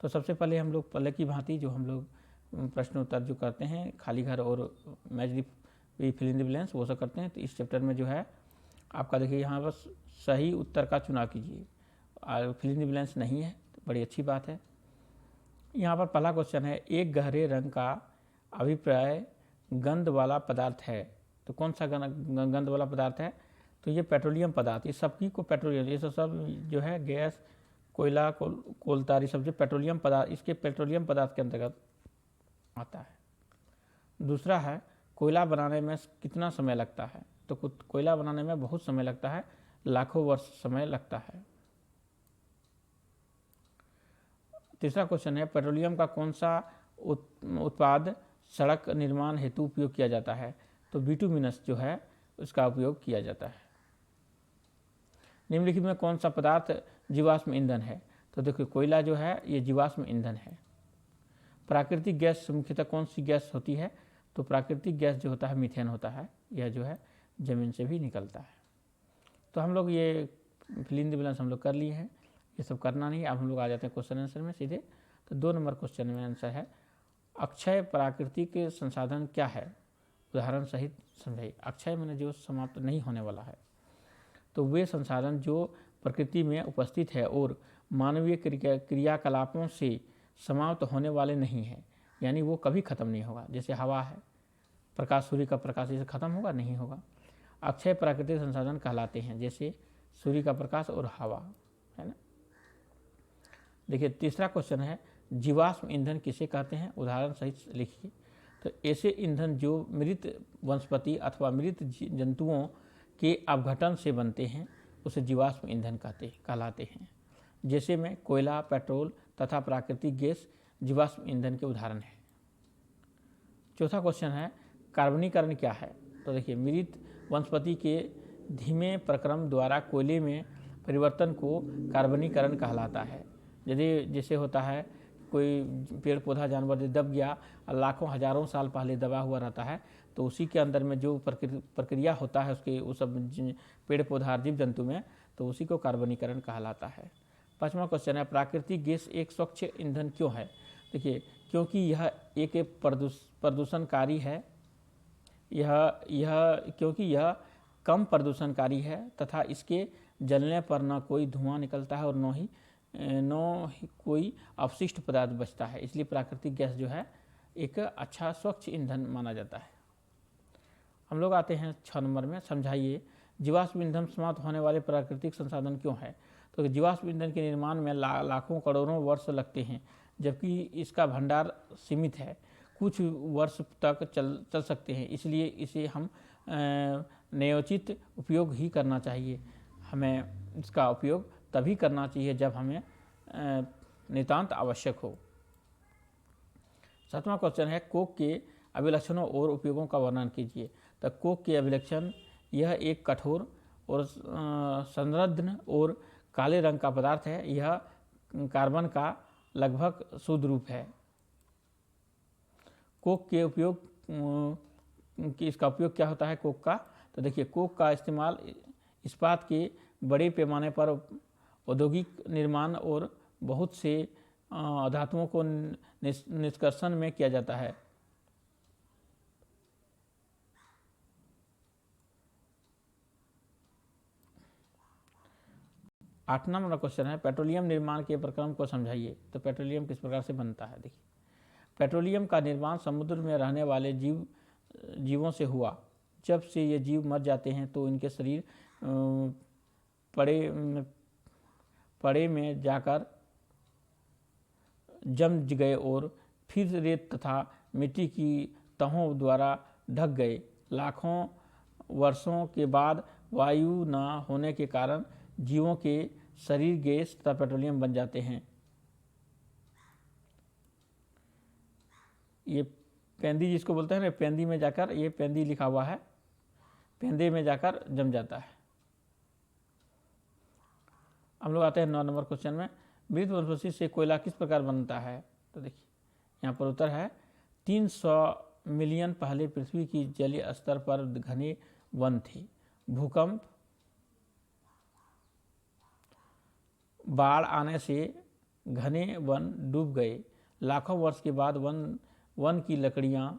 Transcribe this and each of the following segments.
तो सबसे पहले हम लोग पहले की भांति जो हम लोग प्रश्नोत्तर जो करते हैं, खाली घर और match the fill in the blanks, वो सब करते हैं। तो इस चैप्टर में जो है आपका देखिए यहाँ बस सही उत्तर का चुनाव कीजिए, फिल इन द ब्लैंक्स नहीं है, तो बड़ी अच्छी बात है। यहाँ पर पहला क्वेश्चन है, एक गहरे रंग का अभिप्राय गंध वाला पदार्थ है। तो कौन सा गंध वाला पदार्थ है? तो ये पेट्रोलियम पदार्थ, ये सबकी को पेट्रोलियम, ये सब जो है गैस, कोयला, कोलतार, ये सब जो पेट्रोलियम पदार्थ, इसके पेट्रोलियम पदार्थ के अंतर्गत आता है। दूसरा है, कोयला बनाने में कितना समय लगता है? तो कोयला बनाने में बहुत समय लगता है, लाखों वर्ष समय लगता है। तीसरा क्वेश्चन है, पेट्रोलियम का कौन सा उत्पाद सड़क निर्माण हेतु उपयोग किया जाता है? तो बिटुमिनस जो है उसका उपयोग किया जाता है। निम्नलिखित में कौन सा पदार्थ जीवाश्म ईंधन है? तो देखिए कोयला जो है ये जीवाश्म ईंधन है। प्राकृतिक गैस मुख्यतः कौन सी गैस होती है? तो प्राकृतिक गैस जो होता है मीथेन होता है, यह जो है जमीन से भी निकलता है। तो हम लोग ये फिल इन द ब्लैंक्स हम लोग कर लिए हैं, ये सब करना नहीं। अब हम लोग आ जाते हैं क्वेश्चन आंसर में सीधे। तो 2 नंबर क्वेश्चन में आंसर है, अक्षय प्राकृतिक संसाधन क्या है? उदाहरण सहित समझाइए। अक्षय माने जो समाप्त नहीं होने वाला है। तो वे संसाधन जो प्रकृति में उपस्थित है और मानवीय क्रियाकलापों से समाप्त होने वाले नहीं हैं, यानी वो कभी खत्म नहीं होगा। जैसे हवा है, प्रकाश, सूर्य का प्रकाश इसे खत्म होगा? नहीं होगा। अक्षय प्राकृतिक संसाधन कहलाते हैं, जैसे सूर्य का प्रकाश और हवा, है ना। देखिए तीसरा क्वेश्चन है, जीवाश्म ईंधन किसे कहते हैं? उदाहरण सहित लिखिए। तो ऐसे ईंधन जो मृत वनस्पति अथवा मृत जंतुओं के अपघटन से बनते हैं उसे जीवाश्म ईंधन कहलाते हैं। जैसे में कोयला, पेट्रोल तथा प्राकृतिक गैस जीवाश्म ईंधन के उदाहरण हैं। चौथा क्वेश्चन है, कार्बनीकरण क्या है? तो देखिए मृत वनस्पति के धीमे प्रक्रम द्वारा कोयले में परिवर्तन को कार्बनीकरण कहलाता है। यदि जैसे होता है कोई पेड़ पौधा जानवर दब गया, लाखों हजारों साल पहले दबा हुआ रहता है, तो उसी के अंदर में जो प्रक्रिया होता है उसके उस सब पेड़ पौधा जीव जंतु में, तो उसी को कार्बनीकरण कहलाता है। 5वां क्वेश्चन है, प्राकृतिक गैस एक स्वच्छ ईंधन क्यों है? देखिए क्योंकि यह एक प्रदूषणकारी है, क्योंकि यह कम प्रदूषणकारी है तथा इसके जलने पर न कोई धुआं निकलता है और न ही कोई अपशिष्ट पदार्थ बचता है, इसलिए प्राकृतिक गैस जो है एक अच्छा स्वच्छ ईंधन माना जाता है। हम लोग आते हैं 6 नंबर में, समझाइए जीवाश्म ईंधन समाप्त होने वाले प्राकृतिक संसाधन क्यों है? तो जीवाश्म ईंधन के निर्माण में लाखों करोड़ों वर्ष लगते हैं, जबकि इसका भंडार सीमित है, कुछ वर्ष तक चल सकते हैं, इसलिए इसे हम न्यायोचित उपयोग ही करना चाहिए। हमें इसका उपयोग तभी करना चाहिए जब हमें नितांत आवश्यक हो। 7वां क्वेश्चन है, कोक के अभिलक्षणों और उपयोगों का वर्णन कीजिए। तो कोक के अभिलक्षण, यह एक कठोर और संरद्ध और काले रंग का पदार्थ है, यह कार्बन का लगभग शुद्ध रूप है। कोक के उपयोग इसका उपयोग क्या होता है कोक का? तो देखिए कोक का इस्तेमाल इस्पात के बड़े पैमाने पर औद्योगिक निर्माण और बहुत से धातुओं को निष्कर्षण में किया जाता है। आठवां नंबर क्वेश्चन है, पेट्रोलियम निर्माण के प्रक्रम को समझाइए। तो पेट्रोलियम किस प्रकार से बनता है? देखिए पेट्रोलियम का निर्माण समुद्र में रहने वाले जीवों से हुआ। जब से ये जीव मर जाते हैं तो इनके शरीर पड़े में जाकर जम गए और फिर रेत तथा मिट्टी की तहों द्वारा ढक गए। लाखों वर्षों के बाद वायु न होने के कारण जीवों के शरीर गैस तथा पेट्रोलियम बन जाते हैं। ये पेंदी जिसको बोलते हैं ना, पेंदी में जाकर, ये पेंदी लिखा हुआ है, पेंदे में जाकर जम जाता है। हम लोग आते हैं 9 नंबर क्वेश्चन में, मृत वनस्पति से कोयला किस प्रकार बनता है? तो देखिए यहाँ पर उत्तर है, 300 मिलियन पहले पृथ्वी की जलीय स्तर पर घने वन थे। भूकंप, बाढ़ आने से घने वन डूब गए। लाखों वर्ष के बाद वन की लकड़ियां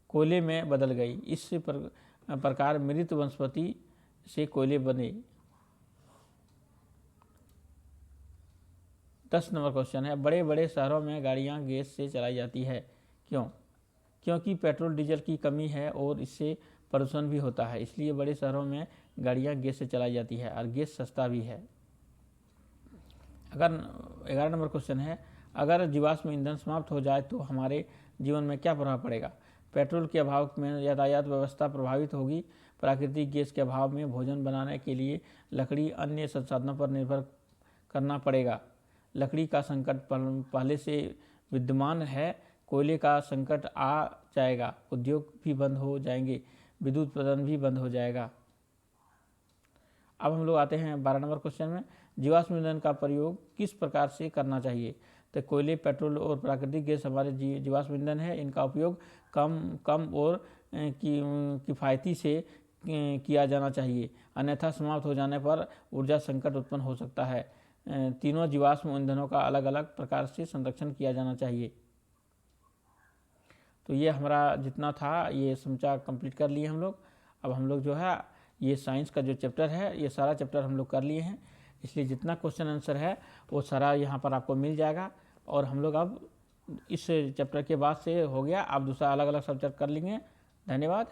कोयले में बदल गई। इस प्रकार मृत वनस्पति से कोयले बने। 10 नंबर क्वेश्चन है, बड़े बड़े शहरों में गाड़ियां गैस से चलाई जाती है, क्यों? क्योंकि पेट्रोल डीजल की कमी है और इससे प्रदूषण भी होता है, इसलिए बड़े शहरों में गाड़ियां गैस से चलाई जाती है और गैस सस्ता भी है। अगर 11 नंबर क्वेश्चन है, अगर जीवाश्म ईंधन समाप्त हो जाए तो हमारे जीवन में क्या प्रभाव पड़ेगा? पेट्रोल के अभाव में यातायात व्यवस्था प्रभावित होगी। प्राकृतिक गैस के अभाव में भोजन बनाने के लिए लकड़ी अन्य संसाधनों पर निर्भर करना पड़ेगा। लकड़ी का संकट पहले से विद्यमान है। कोयले का संकट आ जाएगा। उद्योग भी बंद हो जाएंगे। विद्युत उत्पादन भी बंद हो जाएगा। अब हम लोग आते हैं 12 नंबर क्वेश्चन में, जीवाश्म ईंधन का प्रयोग किस प्रकार से करना चाहिए? तो कोयले, पेट्रोल और प्राकृतिक गैस हमारे जीवाश्म ईंधन है। इनका उपयोग कम और किफ़ायती से किया जाना चाहिए, अन्यथा समाप्त हो जाने पर ऊर्जा संकट उत्पन्न हो सकता है। तीनों जीवाश्म ईंधनों का अलग अलग प्रकार से संरक्षण किया जाना चाहिए। तो ये हमारा जितना था ये समझा कंप्लीट कर लिए हम लोग। अब हम लोग जो है ये साइंस का जो चैप्टर है ये सारा चैप्टर हम लोग कर लिए हैं, इसलिए जितना क्वेश्चन आंसर है वो सारा यहाँ पर आपको मिल जाएगा। और हम लोग अब इस चैप्टर के बाद से हो गया, आप दूसरा अलग अलग सब्जेक्ट कर लेंगे। धन्यवाद।